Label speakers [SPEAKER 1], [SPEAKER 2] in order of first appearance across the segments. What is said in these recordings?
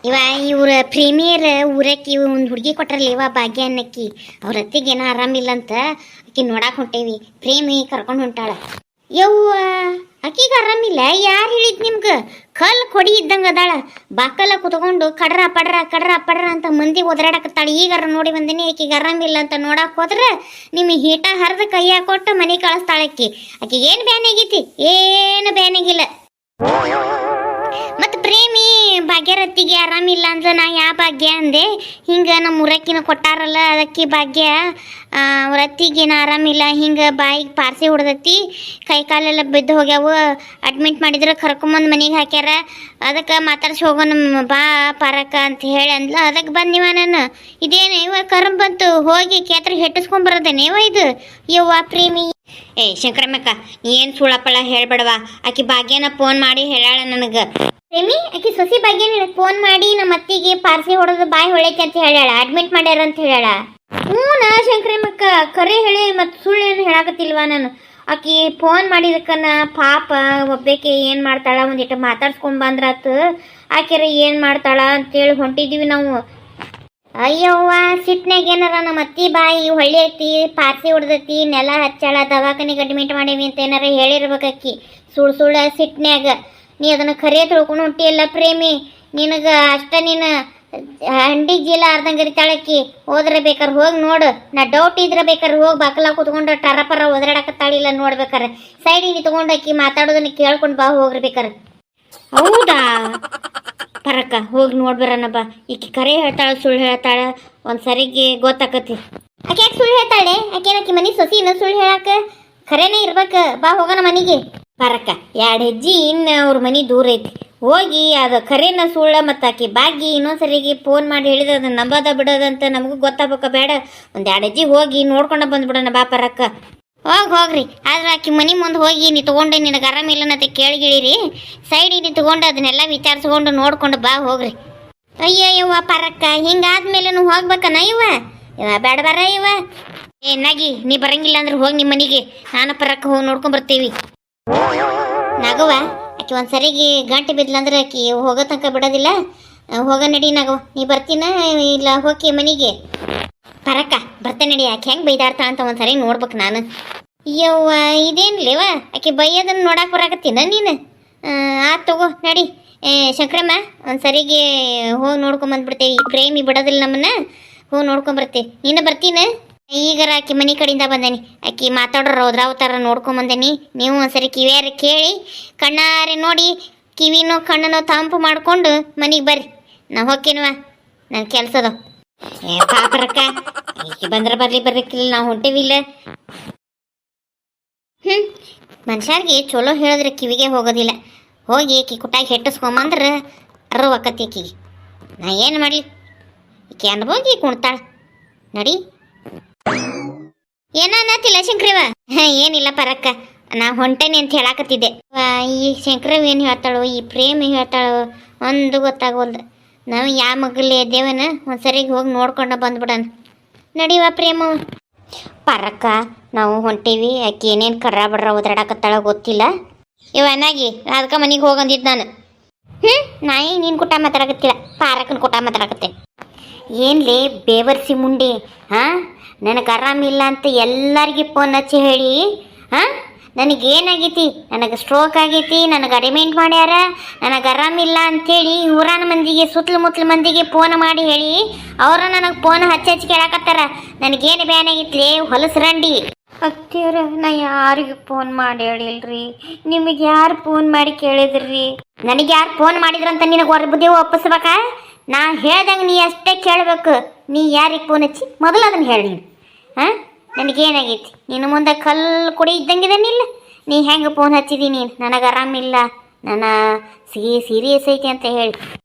[SPEAKER 1] ಇವ ಇವ್ರ ಪ್ರೀಮಿಯರ್ ಊರಕ್ಕಿ ಒಂದು ಹುಡುಗಿ ಕೊಟ್ರಲ್ಲ ಇವ ಭಾಗ್ಯ ಅನ್ನಕ್ಕಿ ಅವ್ರ ಅತ್ತಿಗೆ ಏನೋ ಆರಾಮಿಲ್ಲ ಅಂತ ಆಕಿ ನೋಡಾಕ್ ಹೊಂಟೇವಿ. ಪ್ರೇಮಿ ಕರ್ಕೊಂಡು ಹೊಂಟಾಳ. ಯವ್ವ ಆಕಿಗೆ ಆರಾಮಿಲ್ಲ? ಯಾರು ಹೇಳಿದ್ ನಿಮ್ಗೆ? ಕಲ್ ಕೊಡಿ ಇದ್ದಂಗ ಅದಾಳ. ಬಾಕಲ್ಲ ಕುತ್ಕೊಂಡು ಕಡ್ರ ಪಡ್ರ ಅಂತ ಮಂದಿ ಒದರಾಡಕತ್ತಾಳ. ಈಗಾರ ನೋಡಿ ಬಂದಿನಿ ಆಕಿಗೆ ಆರಾಮಿಲ್ಲ ಅಂತ ನೋಡಾಕ್ ಹೋದ್ರೆ ನಿಮಗೆ ಹೀಟ ಹರಿದ ಕೈಯಾಗ ಕೊಟ್ಟು ಮನೆ ಕಳಿಸ್ತಾಳ ಆಕಿ. ಆಕಿಗೆ ಏನು ಬ್ಯಾನಾಗೈತಿ? ಏನು ಬ್ಯಾನಾಗಿಲ್ಲ. ಮತ್ತು ಪ್ರೇಮಿ ಭಾಗ್ಯರತ್ತಿಗೆ ಆರಾಮಿಲ್ಲ ಅಂದ್ರೆ ನಾ ಯಾವ ಭಾಗ್ಯ ಅಂದೆ. ಹಿಂಗೆ ನಮ್ಮ ಊರಕ್ಕಿನ ಕೊಟ್ಟಾರಲ್ಲ ಅದಕ್ಕೆ ಭಾಗ್ಯ ಅವ್ರ ಅತ್ತಿಗೇನು ಆರಾಮಿಲ್ಲ, ಹಿಂಗೆ ಬಾಯಿಗೆ ಪಾರ್ಸಿ ಹೊಡೆದತ್ತಿ, ಕೈ ಕಾಲೆಲ್ಲ ಬಿದ್ದು ಹೋಗ್ಯಾವು, ಅಡ್ಮಿಟ್ ಮಾಡಿದ್ರೆ ಕರ್ಕೊಂಬಂದು ಮನೆಗೆ ಹಾಕ್ಯಾರ. ಅದಕ್ಕೆ ಮಾತಾಡ್ಸಿ ಹೋಗೋಣ ಬಾ ಪಾರಕ್ಕ ಅಂತ ಹೇಳಿ ಅಂದ್ಲ. ಅದಕ್ಕೆ ಬಂದಿವ ನಾನು. ಇದೇನು ಇವ ಕರ್ಮ್ ಬಂತು, ಹೋಗಿ ಕೇತ್ರಿಗೆ ಹೆಟ್ಟಿಸ್ಕೊಂಬರೋದೇನೆ ಇವ ಇದು? ಯವ್ವ ಪ್ರೇಮಿ. ಶಂಕರಮ್ಮಕ್ಕ ಏನು ಸುಳಪ್ಪಳ ಹೇಳ್ಬೇಡವಾ. ಆಕಿ ಭಾಗ್ಯನ ಫೋನ್ ಮಾಡಿ ಹೇಳಾಳ ನನಗೆ. ಪ್ರೇಮಿ ಆಕಿ ಸೊಸಿ ಭಾಗ್ಯನ ಫೋನ್ ಮಾಡಿ ನಮ್ಮ ಅತ್ತಿಗೆ ಪಾರ್ಸಿ ಹೊಡೆದು ಬಾಯಿ ಹೊಳೈತಿ ಅಂತ ಹೇಳ್ಯಾಳ, ಅಡ್ಮಿಟ್ ಮಾಡ್ಯಾರ ಅಂತ ಹೇಳ್ಯಾಳ. ಹ್ಞೂ ನಾ ಶಂಕರಮ್ಮಕ್ಕ ಕರೆ ಹೇಳಿ ಮತ್ತು ಸುಳ್ಳು ಏನು ಹೇಳಾಕತ್ತಿಲ್ವಾ ನಾನು. ಆಕಿ ಫೋನ್ ಮಾಡಿದಕ್ಕನ ಪಾಪ ಒಬ್ಬೇಕೆ ಏನು ಮಾಡ್ತಾಳ, ಒಂದಿಟ್ಟು ಮಾತಾಡ್ಸ್ಕೊಂಡ್ ಬಂದ್ರಾತು. ಆಕೆರ ಏನು ಮಾಡ್ತಾಳ ಅಂತೇಳಿ ಹೊಂಟಿದ್ವಿ ನಾವು. ಅಯ್ಯವ್ವ ಸಿಟ್ನಾಗ ಏನಾರ ನಮ್ಮ ಅತ್ತಿ ಬಾಯಿ ಹೊಳ್ಳಿ ಐತಿ, ಪಾರ್ಸಿ ಹೊಡೆದೈತಿ, ನೆಲ ಹಚ್ಚಾಳ, ದವಾಖಾನಿಗೆ ಅಡ್ಮಿಟ್ ಮಾಡೇವಿ ಅಂತ ಏನಾರ ಹೇಳಿರ್ಬೇಕಿ ಸುಳ್ಳು ಸಿಟ್ನ್ಯಾಗ. ನೀ ಅದನ್ನು ಖರೆ ತಿಳ್ಕೊಂಡು ಹೊಂಟಿಯಲ್ಲ ಪ್ರೇಮಿ. ನಿನಗೆ ಅಷ್ಟ ನೀನು ಹಂಡಿಗೆ ಜೀಲ ಅರ್ಧಂಗೆ ಇರ್ತಾಳಕ್ಕಿ. ಹೋದ್ರೆ ಬೇಕಾರೆ ಹೋಗಿ ನೋಡು. ನಾ ಡೌಟ್ ಇದ್ರೆ ಬೇಕಾರೆ ಹೋಗಿ ಬಾಕಲ ಕೂತ್ಕೊಂಡು ಟರಪರ ಒದರಾಡಕತ್ತಾಳಿಲ್ಲ ನೋಡ್ಬೇಕಾರೆ. ಸೈಡಿಗೆ ನಿಂತ್ಕೊಂಡು ಆಕಿ ಮಾತಾಡೋದನ್ನ ಕೇಳ್ಕೊಂಡು ಬಾ ಹೋಗ್ರಿ ಬೇಕಾರೆ. ಹೌದಾ ಪರಕ್ಕ ಹೋಗಿ ನೋಡ್ಬರಣ ಬಾ. ಈಕಿ ಕರೆ ಹೇಳ್ತಾಳ ಸುಳ್ಳು ಹೇಳ್ತಾಳ ಒಂದು ಸರಿಗೆ ಗೊತ್ತಾಕತಿ. ಆಕೆ ಯಾಕೆ ಸುಳ್ಳು ಹೇಳ್ತಾಳೆ? ಆಕೆ ಮನೆ ಸೊಸಿನ ಸುಳ್ಳು ಹೇಳಾಕ? ಖರೇನೇ ಇರ್ಬೇಕು. ಬಾ ಹೋಗೋಣ ಮನೆಗೆ. ಪರಕ್ಕ 2 ಹೆಜ್ಜೆ ಇನ್ನು ಅವ್ರ ಮನೆ ದೂರ ಐತಿ. ಹೋಗಿ ಅದು ಖರೇನ ಸುಳ್ಳ ಮತ್ತು ಆಕಿ ಬಾಗಿ ಇನ್ನೊಂದ್ಸರಿಗೆ ಫೋನ್ ಮಾಡಿ ಹೇಳಿದ್ರೆ ಅದನ್ನ ನಂಬದ ಬಿಡೋದಂತ ನಮಗೂ ಗೊತ್ತಾಗಬೇಕ ಬೇಡ. ಒಂದು 2 ಹೆಜ್ಜೆ ಹೋಗಿ ನೋಡ್ಕೊಂಡು ಬಂದ್ಬಿಡೋಣ ಬಾ ಪರಕ್ಕ. ಹೋಗ್ರಿ. ಆದ್ರೆ ಆಕಿ ಮನೆ ಮುಂದೆ ಹೋಗಿ ನೀ ತೊಗೊಂಡು ನಿನಗೆ ಆರಾಮಿಲ್ಲ ಅಂತ ಕೇಳಿಗಿಳಿರಿ. ಸೈಡಿಗೆ ನೀ ತೊಗೊಂಡು ಅದನ್ನೆಲ್ಲ ವಿಚಾರಿಸ್ಕೊಂಡು ನೋಡ್ಕೊಂಡು ಬಾ ಹೋಗ್ರಿ. ಅಯ್ಯವ್ವ ಪರಕ್ಕ ಹಿಂಗಾದ್ಮೇಲೆ ಹೋಗ್ಬೇಕನ ಇವ ಬೇಡ ಬರ ಇವ. ನಾಗಿ ನೀ ಬರಂಗಿಲ್ಲ ಅಂದ್ರೆ ಹೋಗಿ ನಿಮ್ಮ ಮನೆಗೆ. ನಾನು ಪರಕ್ಕ ಹೋಗಿ ನೋಡ್ಕೊಂಬರ್ತೀವಿ. ನಗವ ಆಕಿ ಒಂದು ಸರಿಗೆ ಗಂಟೆ ಬಿದ್ಲಂದ್ರೆ ಆಕಿ ಹೋಗೋ ತನಕ ಬಿಡೋದಿಲ್ಲ. ಹೋಗ ನಡಿ ನಗವ. ನೀ ಬರ್ತೀನ ಇಲ್ಲ ಹೋಗಿ ಮನೆಗೆ? ಪರಕ್ಕ ಬರ್ತೇನೆ ನಡಿ. ಆಕೆ ಹೆಂಗೆ ಬೈದಾಡ್ತಾಳ ಅಂತ ಒಂದು ಸರಿ ನೋಡ್ಬೇಕು ನಾನು. ಯವ್ವ ಇದೇನ್ಲೇವ ಆಕೆ ಬೈಯೋದನ್ನು ನೋಡಕ್ಕೆ ಬರಾಕತ್ತೀನ ನೀನು? ಆತು ತಗೋ ನಡಿ. ಶಂಕರಮ್ಮ ಒಂದು ಸರಿಗೆ ಹೋಗಿ ನೋಡ್ಕೊಂಬಂದ್ಬಿಡ್ತೇವೆ. ಪ್ರೇಮಿ ಬಿಡೋದಿಲ್ಲ ನಮ್ಮನ್ನ. ಹೋಗಿ ನೋಡ್ಕೊಂಬರ್ತೀವಿ. ನೀನು ಬರ್ತೀನ? ಈಗಾರ ಆಕಿ ಮನೆ ಕಡೆಯಿಂದ ಬಂದೇನಿ. ಆಕಿ ಮಾತಾಡೋರು ಹೋದ್ರಾವತಾರ ನೋಡ್ಕೊಂಬಂದೇನಿ. ನೀವು ಒಂದ್ಸರಿ ಕಿವಿಯಾರ ಕೇಳಿ ಕಣ್ಣಾರೆ ನೋಡಿ ಕಿವಿನೋ ಕಣ್ಣನೋ ತಂಪು ಮಾಡಿಕೊಂಡು ಮನೆಗೆ ಬರ್ರಿ. ನಾ ಹೋಗ್ತೀನವ, ನನ್ನ ಕೆಲಸದ. ಪಾಪರಕ್ಕ ಈಕಿ ಬಂದ್ರೆ ಬರ್ಲಿಕ್ಕಿಲ್ಲ, ನಾವು ಹೊಂಟೇವಿಲ್ಲ. ಮನುಷ್ಯರಿಗೆ ಚಲೋ ಹೇಳಿದ್ರೆ ಕಿವಿಗೆ ಹೋಗೋದಿಲ್ಲ. ಹೋಗಿ ಈಕಿ ಕುಟ್ಟಾಗಿ ಹೆಟ್ಟಿಸ್ಕೊಂಬಂದ್ರೆ ಅರವಕ್ಕತ್ತಿ ಆಕಿಗೆ. ನಾ ಏನು ಮಾಡಲಿ? ಈಕೆ ಅನ್ಬೋಗಿ ಕುಣ್ತಾಳ ನಡಿ. ಏನನ್ನತ್ತಿಲ್ಲ ಶಂಕ್ರವ? ಏನಿಲ್ಲ ಪರಕ್ಕ, ನಾ ಹೊಂಟೇನೆ ಅಂತ ಹೇಳಾಕತ್ತಿದ್ದೆ. ಈ ಶಂಕ್ರವ್ ಏನು ಹೇಳ್ತಾಳೋ, ಈ ಪ್ರೇಮಿ ಹೇಳ್ತಾಳೋ ಒಂದು ಗೊತ್ತಾಗೋಲ್ದು. ನಾವು ಯಾವ ಮಗಲೇ ದೇವನ ಒಂದು ಸರಿಗೆ ಹೋಗಿ ನೋಡ್ಕೊಂಡು ಬಂದ್ಬಿಡೋಣ. ನಡಿವ ಪ್ರೇಮ. ಪರಕ್ಕ ನಾವು ಹೊಂಟೀವಿ. ಆಕೆ ಏನೇನು ಕರ್ರ ಬಡ್ರ ಓದಾಡಕತ್ತಾಳ ಗೊತ್ತಿಲ್ಲ. ಇವನಾಗಿ ಅದಕ್ಕೆ ಮನೆಗೆ ಹೋಗಂದಿದ್ದು ನಾನು. ನಾಯಿ ನೀನು ಕುಟ ಮಾತಾಡಕತ್ತಿಲ್ಲ, ಪಾರಕ್ಕನ ಕುಟ ಮಾತಾಡಕತ್ತೆ. ಏನ್ಲೇ ಬೇವರ್ಸಿ ಮುಂಡೆ, ನನಗೆ ಆರಾಮಿಲ್ಲ ಅಂತ ಎಲ್ಲರಿಗೆ ಫೋನ್ ಹಚ್ಚಿ ಹೇಳಿ ನನಗೇನಾಗೈತಿ, ನನಗೆ ಸ್ಟ್ರೋಕ್ ಆಗೈತಿ, ನನಗೆ ಅಡ್ಮಿಟ್ ಮಾಡ್ಯಾರ, ನನಗೆ ಆರಾಮಿಲ್ಲ ಅಂಥೇಳಿ ಊರಾನ ಮಂದಿಗೆ ಸುತ್ತಲ ಮಂದಿಗೆ ಫೋನ್ ಮಾಡಿ ಹೇಳಿ ಅವರ ನನಗೆ ಫೋನ್ ಹಚ್ಚಿ ಕೇಳಾಕತ್ತಾರ. ನನಗೇನು ಬ್ಯಾನಾಗಿತ್ಲಿ ಹೊಲಸರಂಡಿ. ಅತ್ತಿಯರ ನಾ ಯಾರಿಗೆ ಫೋನ್ ಮಾಡಿ ಹೇಳಿಲ್ರಿ. ನಿಮಗೆ ಯಾರು ಫೋನ್ ಮಾಡಿ ಕೇಳಿದ್ರಿ? ನನಗೆ ಯಾರು ಫೋನ್ ಮಾಡಿದ್ರಂತ ನಿನಗೆ ಹೊರಬುದ್ದಿ ಒಪ್ಪಿಸ್ಬೇಕಾ? ನಾ ಹೇಳ್ದಂಗೆ ನೀ ಅಷ್ಟೇ ಕೇಳಬೇಕು. ನೀ ಯಾರಿಗೆ ಫೋನ್ ಹಚ್ಚಿ ಮೊದಲು ಅದನ್ನು ಹೇಳಿ. ನನಗೇನಾಗೈತಿ? ನೀನು ಮುಂದೆ ಕಲ್ಲು ಕುಡಿ ಇದ್ದಂಗಿದಾನಿಲ್ಲ. ನೀ ಹೆಂಗೆ ಫೋನ್ ಹಚ್ಚಿದಿ? ನೀನು ನನಗೆ ಆರಾಮಿಲ್ಲ, ನನ್ನ ಸೀರಿಯಸ್ ಐತಿ ಅಂತ ಹೇಳಿ.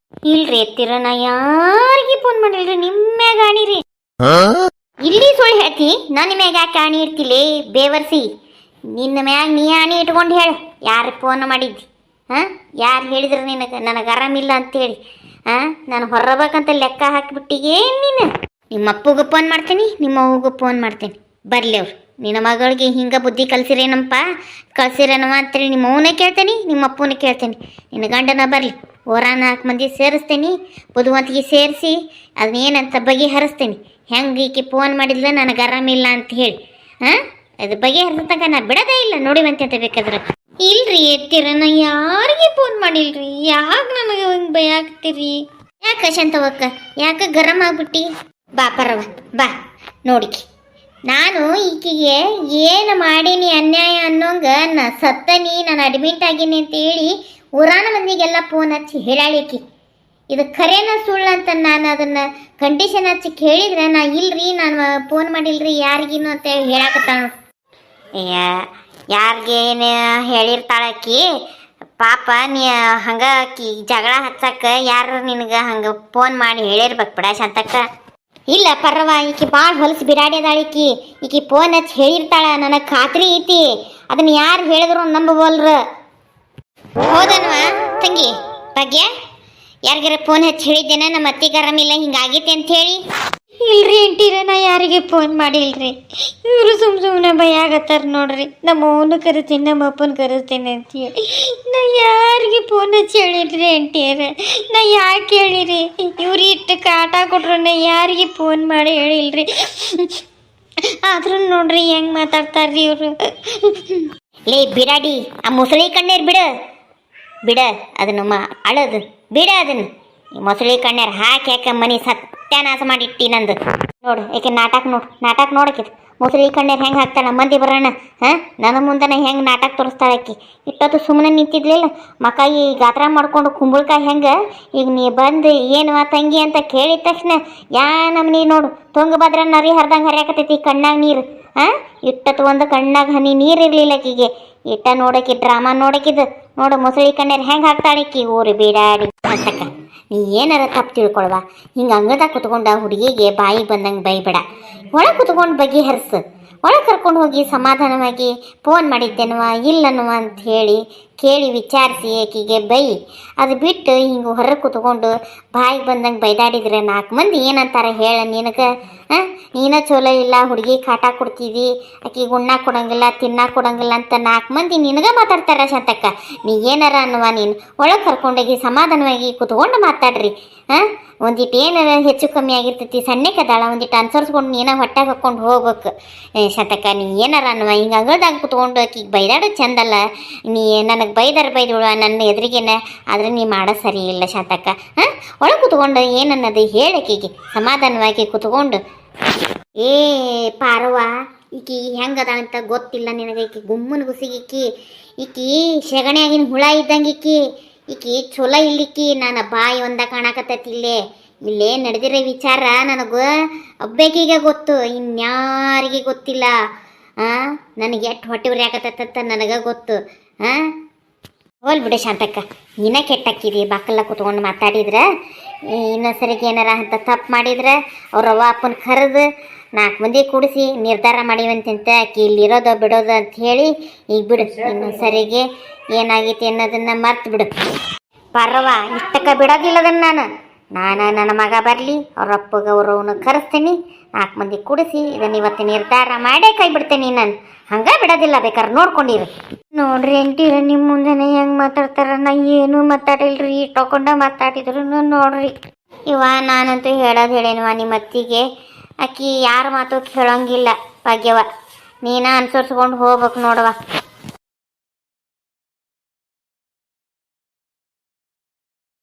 [SPEAKER 1] ಇಲ್ರಿ ಎತ್ತಿರ ನಾ ಯಾರಿಗೆ ಫೋನ್ ಮಾಡಿಲ್ರಿ. ನಿಮ್ಮ್ಯಾಗ ಆಣಿರಿ. ಇಲ್ಲಿ ಸುಳ್ಳು ಹೇಳ್ತಿ, ನನ್ನ ಮ್ಯಾಗ ಯಾಕೆ ಆಣಿ ಇರ್ತಿಲೇ ಬೇವರ್ಸಿ? ನಿನ್ನ ಮ್ಯಾಗ ನೀ ಆಣಿ ಇಟ್ಕೊಂಡು ಹೇಳು. ಯಾರು ಫೋನ್ ಮಾಡಿದ್ದಿ? ಯಾರು ಹೇಳಿದ್ರು ನಿನಗೆ ನನಗೆ ಆರಾಮಿಲ್ಲ ಅಂತೇಳಿ? ನಾನು ಹೊರಬೇಕಂತ ಲೆಕ್ಕ ಹಾಕಿಬಿಟ್ಟಿಗೆ ನೀನು. ನಿಮ್ಮ ಅಪ್ಪಗೂ ಫೋನ್ ಮಾಡ್ತೀನಿ, ನಿಮ್ಮ ಅವ್ವಗೂ ಫೋನ್ ಮಾಡ್ತೀನಿ. ಬರಲಿ ಅವ್ರು. ನಿನ್ನ ಮಗಳಿಗೆ ಹಿಂಗೆ ಬುದ್ಧಿ ಕಲ್ಸಿರೇನಪ್ಪ ಕಳ್ಸಿರೇನವ ಅಂತೇಳಿ ನಿಮ್ಮ ಅವನೇ ಕೇಳ್ತೇನೆ ನಿಮ್ಮ ಅಪ್ಪನೇ ಕೇಳ್ತೇನೆ. ನಿನ್ನ ಗಂಡನ ಬರಲಿ, ಹೊರ 4 ಮಂದಿ ಸೇರಿಸ್ತೇನೆ, ಬುದ್ಧಿವಂತಿಗೆ ಸೇರಿಸಿ ಅದನ್ನೇನಂತ ಬಗೆಹರಿಸ್ತೇನೆ. ಹೆಂಗೆ ಈಕೆ ಫೋನ್ ಮಾಡಿದ್ಲ ನನಗೆ ಆರಾಮಿಲ್ಲ ಅಂತ ಹೇಳಿ ಅದು ಬಗೆಹರಿದ ತನಕ ನಾ ಬಿಡೋದೇ ಇಲ್ಲ. ನೋಡಿವಂತೆ ಅಂತ ಬೇಕಾದ್ರೆ. ಇಲ್ರಿ ಎತ್ತೀರ, ನಾ ಯಾರಿಗೆ ಫೋನ್ ಮಾಡಿಲ್ರಿ. ಯಾಕೆ ನನಗೆ ಹಿಂಗೆ ಭಯ ಆಗ್ತೀರಿ? ಯಾಕೆ ಶಾಂತವಕ್ಕ, ಯಾಕೆ ಗರಂ ಆಗ್ಬಿಟ್ಟು? ಬಾ ಪರವ ಬಾ ನೋಡಿಕಿ. ನಾನು ಈಕೆಗೆ ಏನು ಮಾಡೀನಿ ಅನ್ಯಾಯ ಅನ್ನೋಂಗ ಸತ್ತನಿ, ನಾನು ಅಡ್ಮಿಟ್ ಆಗೀನಿ ಅಂತೇಳಿ ಊರಾನ ಮಂದಿಗೆಲ್ಲ ಫೋನ್ ಹಚ್ಚಿ ಹೇಳಾಳಿಕಿ. ಇದು ಖರೇನ ಸುಳ್ಳು ಅಂತ ನಾನು ಅದನ್ನು ಕಂಡೀಷನ್ ಹಚ್ಚಿ ಕೇಳಿದ್ರೆ ನಾ ಇಲ್ರಿ ನಾನು ಫೋನ್ ಮಾಡಿಲ್ರಿ ಯಾರಿಗಿನ್ನು ಅಂತ ಹೇಳಾಕತ್ತಾಳ. ಯಾರಿಗೆ ಏನು ಹೇಳಿರ್ತಾಳಕ್ಕಿ ಪಾಪ. ನೀ ಹಂಗೆ ಆಕಿ ಜಗಳ ಹಚ್ಚಕ್ಕೆ ಯಾರು ನಿನಗೆ ಹಂಗೆ ಫೋನ್ ಮಾಡಿ ಹೇಳಿರ್ಬೇಕು ಬಿಡ ಶಾಂತಕ್ಕ. ಇಲ್ಲ ಪರ್ವ, ಈಕಿ ಭಾಳ ಹೊಲಸು ಬಿಡಾಡ್ಯದಾಳಿಕಿ. ಈಕಿ ಫೋನ್ ಹಚ್ಚಿ ಹೇಳಿರ್ತಾಳ, ನನಗೆ ಖಾತ್ರಿ ಐತಿ. ಅದನ್ನ ಯಾರು ಹೇಳಿದ್ರು ನಂಬಬೋಲ್ರ. ಹೌದನ್ವಾ ತಂಗಿ ಭಾಗ್ಯ? ಯಾರಿಗಾರ ಫೋನ್ ಹಚ್ಚಿ ಹೇಳಿದ್ದೇನೆ ನಮ್ಮ ಅತ್ತಿಗೆ ಆರಾಮಿಲ್ಲ ಹಿಂಗಾಗೈತೆ ಅಂತ ಹೇಳಿ? ಇಲ್ರಿ ಎಂಟೀರ, ನಾ ಯಾರಿಗೆ ಫೋನ್ ಮಾಡಿಲ್ರಿ. ಇವರು ಸುಮ್ಮನೆ ಭಯ ಆಗತ್ತಾರ ನೋಡ್ರಿ. ನಮ್ಮ ಅವನು ಕರಿತೀನಿ, ನಮ್ಮ ಅಪ್ಪನ ಕರಿತೀನಿ ಅಂತೇಳಿ ನಾ ಯಾರಿಗೆ ಫೋನ್ ಹಚ್ಚಿ ಹೇಳಿದ್ರಿ ಎಂಟೀರ? ನಾ ಯಾಕೆ ಹೇಳಿರಿ? ಇವ್ರು ಇಟ್ಟು ಕಾಟ ಕೊಟ್ರು ನಾ ಯಾರಿಗೆ ಫೋನ್ ಮಾಡಿ ಹೇಳಿಲ್ರಿ. ಆದ್ರೂ ನೋಡ್ರಿ ಹೆಂಗೆ ಮಾತಾಡ್ತಾರ್ರಿ ಇವರು. ಲೇ ಬಿಡಾಡಿ, ಆ ಮುಸಳಿ ಕಣ್ಣೀರು ಬಿಡ ಅದನ್ನ ಅಳದು ಬಿಡ ಅದನ್ನು. ಮೊಸಳಿ ಕಣ್ಣೀರು ಹಾಕಿ ಯಾಕೆ ಮನೆ ಸತ್ಯಾನಾಶ ಮಾಡಿಟ್ಟಿ ನಂದು. ನೋಡು ಯಾಕೆ ನಾಟಕ ನೋಡಕ್ಕೆ ಮೊಸಳಿ ಕಣ್ಣೀರು ಹೆಂಗೆ ಹಾಕ್ತಾಳ ಮಂದಿ ಬರೋಣ. ನನ್ನ ಮುಂದನೆ ಹೆಂಗೆ ನಾಟಕ ತೋರಿಸ್ತಾಳೆ ಆಕಿ. ಇಟ್ಟೊತ್ತು ಸುಮ್ಮನೆ ನಿಂತಿದ್ಲಿಲ್ಲ, ಮಕಾಯಿ ಗಾತ್ರ ಮಾಡ್ಕೊಂಡು ಕುಂಬಳಕಾಯಿ ಹೆಂಗೆ. ಈಗ ನೀ ಬಂದು ಏನು ತಂಗಿ ಅಂತ ಕೇಳಿದ ತಕ್ಷಣ ಯಾ ನಮ್ನಿ ನೋಡು ತುಂಗಭದ್ರಾ ನರಿ ಹರಿದಂಗೆ ಹರಿಯಾಕತೈತಿ ಕಣ್ಣಾಗ ನೀರು. ಇಟ್ಟತ್ತು ಒಂದು ಕಣ್ಣಾಗ ಹನಿ ನೀರು ಇರಲಿಲ್ಲ ಆಕಿಗೆ. ಇಟ್ಟ ನೋಡಕ್ಕೆ ಡ್ರಾಮಾ ನೋಡಕ್ಕಿದ್ದು ನೋಡು ಮೊಸಳಿ ಕಣ್ಣೀರು ಹೆಂಗೆ ಹಾಕ್ತಾಳಕ್ಕಿ. ಊರು ಬೀಡಾಡಿ ಅಂತಕ್ಕ ನೀ ಏನಾರ ತಪ್ಪು ತಿಳ್ಕೊಳ್ವಾ. ಹಿಂಗೆ ಅಂಗದಾಗ ಕುತ್ಕೊಂಡ ಹುಡುಗಿಗೆ ಬಾಯಿಗೆ ಬಂದಂಗೆ ಬೈಬೇಡ. ಒಳಗೆ ಕುತ್ಕೊಂಡು ಬಗೆಹರಿಸು. ಒಳಗೆ ಕರ್ಕೊಂಡು ಹೋಗಿ ಸಮಾಧಾನವಾಗಿ ಫೋನ್ ಮಾಡಿದ್ದೇನವ ಇಲ್ಲನವ ಅಂತ ಹೇಳಿ ಕೇಳಿ ವಿಚಾರಿಸಿ ಆಕಿಗೆ ಬೈ. ಅದು ಬಿಟ್ಟು ಹಿಂಗೆ ಹೊರಗೆ ಕುತ್ಕೊಂಡು ಬಾಯಿಗೆ ಬಂದಂಗೆ ಬೈದಾಡಿದ್ರೆ 4 ಮಂದಿ ಏನಂತಾರೆ ಹೇಳ ನಿನಗೆ? ನೀನ ಚಲೋ ಇಲ್ಲ, ಹುಡುಗಿ ಕಾಟ ಕೊಡ್ತಿದ್ದಿ, ಆಕಿಗೆ ಉಣ್ಣಾಕ ಕೊಡಂಗಿಲ್ಲ ತಿನ್ನಾಕ ಕೊಡಂಗಿಲ್ಲ ಅಂತ 4 ಮಂದಿ ನಿನಗೆ ಮಾತಾಡ್ತಾರ ಶಾಂತಕ್ಕ. ನೀ ಏನಾರ ಅನ್ನುವ ನೀನು ಒಳಗೆ ಕರ್ಕೊಂಡೋಗಿ ಸಮಾಧಾನವಾಗಿ ಕುತ್ಕೊಂಡು ಮಾತಾಡ್ರಿ. ಒಂದಿಟ್ಟು ಏನಾರ ಹೆಚ್ಚು ಕಮ್ಮಿ ಆಗಿರ್ತೈತಿ, ಸಣ್ಣಕ್ಕದಾಳ ಒಂದಿಟ್ಟು ಅನ್ಸರ್ಸ್ಕೊಂಡು ನೀನ ಹೊಟ್ಟೆಗೆ ಹಾಕ್ಕೊಂಡು ಹೋಗ್ಬೇಕು ಶಾಂತಕ್ಕ. ನೀ ಏನಾರ ಅನ್ನುವ ಹಿಂಗೆ ಅಂಗಳ್ದಾಗ ಕುತ್ಕೊಂಡು ಆಕಿಗೆ ಬೈದಾಡೋದು ಚಂದಲ್ಲ. ನೀ ನನಗೆ ಬೈದಳು ನನ್ನ ಎದುರಿಗೇನೆ, ಆದರೆ ನೀ ಮಾಡೋದು ಸರಿ ಇಲ್ಲ ಶಾಂತಕ್ಕ. ಒಳಗೆ ಕುತ್ಕೊಂಡು ಏನನ್ನದು ಹೇಳಕ್ಕೀಗೆ ಸಮಾಧಾನವಾಗಿ ಕುತ್ಕೊಂಡು. ಏ ಪಾರವ್ವ, ಈಕಿ ಹೆಂಗದಾಳಂತ ಗೊತ್ತಿಲ್ಲ ನಿನಗೆ. ಈಕಿ ಗುಮ್ಮನ ಗುಸಿಗಿಕ್ಕಿ, ಈಕಿ ಸೆಗಣಿಯಾಗಿನ ಹುಳ ಇದ್ದಂಗೆ ಈಕಿ ಚೊಲೋ ಇಲ್ಲಿಕ್ಕಿ. ನಾನು ಬಾಯಿ ಒಂದ ಕಾಣಕತ್ತೈತಿ ಇಲ್ಲೇ ನಡೆದಿರೋ ವಿಚಾರ ನನಗೆ ಒಬ್ಬೇಕಿಗೆ ಗೊತ್ತು, ಇನ್ಯಾರಿಗೆ ಗೊತ್ತಿಲ್ಲ. ನನಗೆ ಎಷ್ಟು ಹೊಟ್ಟೆ ಉರಿಯಾಕತ್ತ ನನಗೆ ಗೊತ್ತು. ಹೋಲ್ ಬಿಡು ಶಾಂತಕ್ಕ, ನೀನ ಕೆಟ್ಟಾಕಿದಿ. ಬಾಕಲ್ಲ ಕುತ್ಕೊಂಡು ಮಾತಾಡಿದ್ರೆ ಇನ್ನೊಂದ್ಸರಿಗೆ ಏನಾರ ಅಂತ ತಪ್ಪು ಮಾಡಿದ್ರೆ ಅವ್ರವ್ವ ಅಪ್ಪನ ಕರೆದು 4 ಮಂದಿ ಕೂಡಿಸಿ ನಿರ್ಧಾರ ಮಾಡಿವಂತಂತ ಆಕಿ ಇಲ್ಲಿರೋದು ಬಿಡೋದು ಅಂತ ಹೇಳಿ ಈಗ ಬಿಡು. ಇನ್ನೊಂದ್ಸರಿಗೆ ಏನಾಗೈತಿ ಅನ್ನೋದನ್ನ ಮರ್ತು ಬಿಡು. ಪರವ ಇಷ್ಟಕ್ಕ ಬಿಡೋದಿಲ್ಲದನ್ನ ನಾನು ನನ್ನ ಮಗ ಬರಲಿ, ಅವ್ರ ಅಪ್ಪಗೆ ಅವ್ರವನ್ನ ಕರೆಸ್ತೀನಿ, 4 ಮಂದಿ ಕೂಡಿಸಿ ಇದನ್ನ ಇವತ್ತು ನಿರ್ಧಾರ ಮಾಡೇ ಕೈ ಬಿಡ್ತೇನೆ. ನಾನು ಹಂಗೆ ಬಿಡೋದಿಲ್ಲ, ಬೇಕಾದ್ರೆ ನೋಡ್ಕೊಂಡಿರು. ನೋಡ್ರಿ ಎಂಟಿರ ನಿಮ್ಮ ಮುಂದೆನೇ ಹೆಂಗೆ ಮಾತಾಡ್ತಾರ. ನಾ ಏನೂ ಮಾತಾಡಿಲ್ರಿ, ತಗೊಂಡ ಮಾತಾಡಿದ್ರು ನೋಡ್ರಿ. ನಾನಂತೂ ಹೇಳೇನುವ ನಿಮ್ಮ ಅತ್ತಿಗೆ. ಆಕಿ ಯಾರ ಮಾತು ಕೇಳೋಂಗಿಲ್ಲ ಭಾಗ್ಯವ. ನೀನ ಅನ್ಸರ್ಸ್ಕೊಂಡು ಹೋಗ್ಬೇಕು ನೋಡವ.